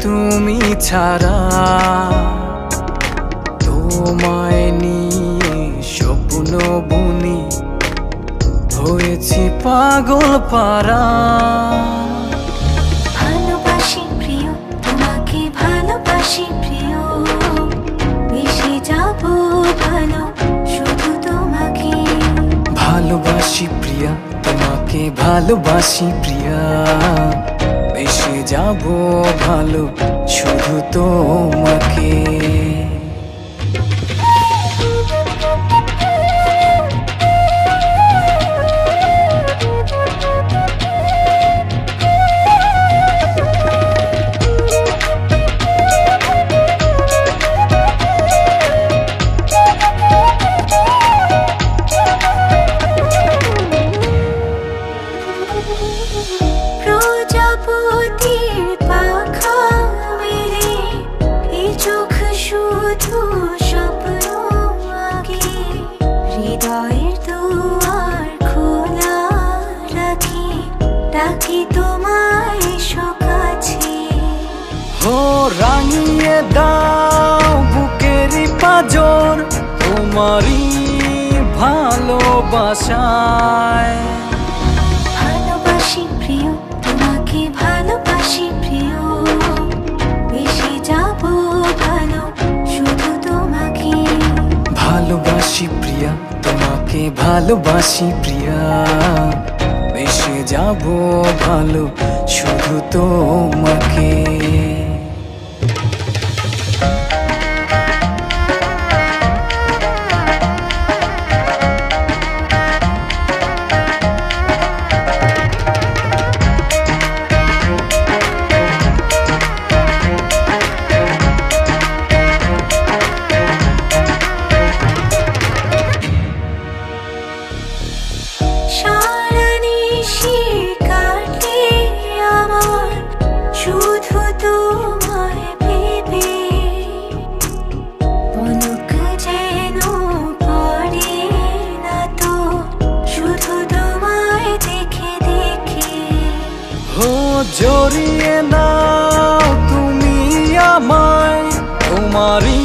তুমি ছাড়া তোমায় নিয়ে স্বপ্ন বুনি হয়েছি পাগল পারা ভালোবাসি প্রিয় তোমাকে ভালোবাসি প্রিয় বেশি যাব ভালো শুধু তোমাকে ভালোবাসি প্রিয়া তোমাকে ভালোবাসি প্রিয়া বেশি যাব ভালো শুধু তোমাকে প্রজাপতির পাখা মেলে এই চোখ শুধু স্বপ্ন আগে হৃদয়ের দুয়ার খোলা রাখি ডাকি তোমায় সকাছে ও রাঙিয়ে দাও বুকেরই পাঁজর তোমারই ভালোবাসায় ভালোবাসি প্রিয় তোমাকে ভালোবাসি প্রিয় বেশি যাব ভালো শুধু তোমাকে ভালোবাসি প্রিয়া তোমাকে ভালোবাসি প্রিয়া বেশি যাব ভালো শুধু তোমাকে শুধু তোমায় ভেবে মনক যেন পড়ে না তো শুধু তোমায় দেখে দেখে ও জড়িয়ে নাও তুমি আমায় তোমারই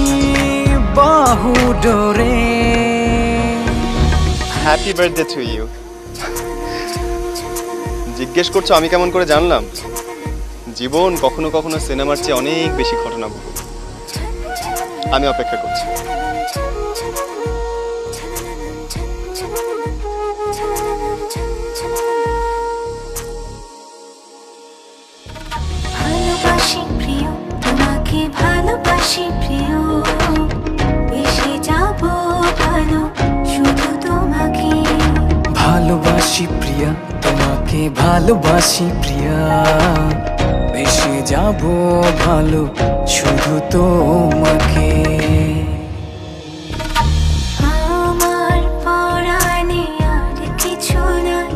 বাহু ডোরে হ্যাপি বার্থডে টু ইউ। জিজ্ঞেস করছো আমি কেমন করে জানলাম? জীবন কখনো কখনো সিনেমার চেয়ে অনেক বেশি ঘটনাবহুল। আমি অপেক্ষা করছি। ভালোবাসি প্রিয় তোমাকে ভালোবাসি প্রিয় বেশি যাব ভালো শুধু তোমাকে ভালোবাসি প্রিয়া তোমাকে ভালোবাসি প্রিয়া বেশি যাব ভালো শুধু তোমাকে আমার পরাণে আর কিছু নাই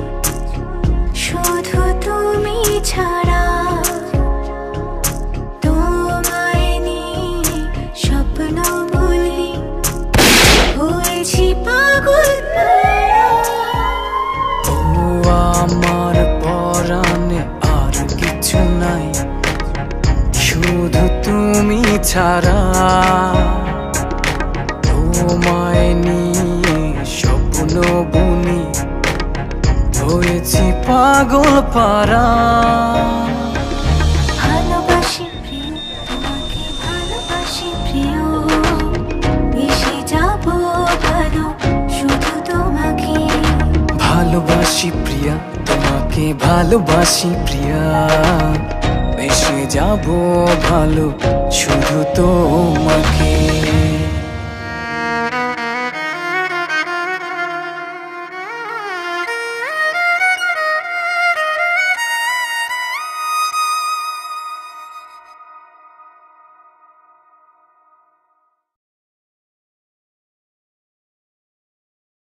শুধু তুমি ছাড়া তোমায় নিয়ে স্বপ্ন বলি হয়েছি পাগল পারা ও আমার পরাণে আর কিছু নাই শুধু তুমি ছাড়া তোমায় নিয়ে স্বপ্ন বুনি হয়েছি পাগল পারা ভালোবাসি প্রিয় তোমাকে ভালোবাসি প্রিয় বেশি যাব ভালো শুধু তোমাকে ভালোবাসি প্রিয়া তোমাকে ভালোবাসি প্রিয়া বেসে যাব ভালো শুধু তো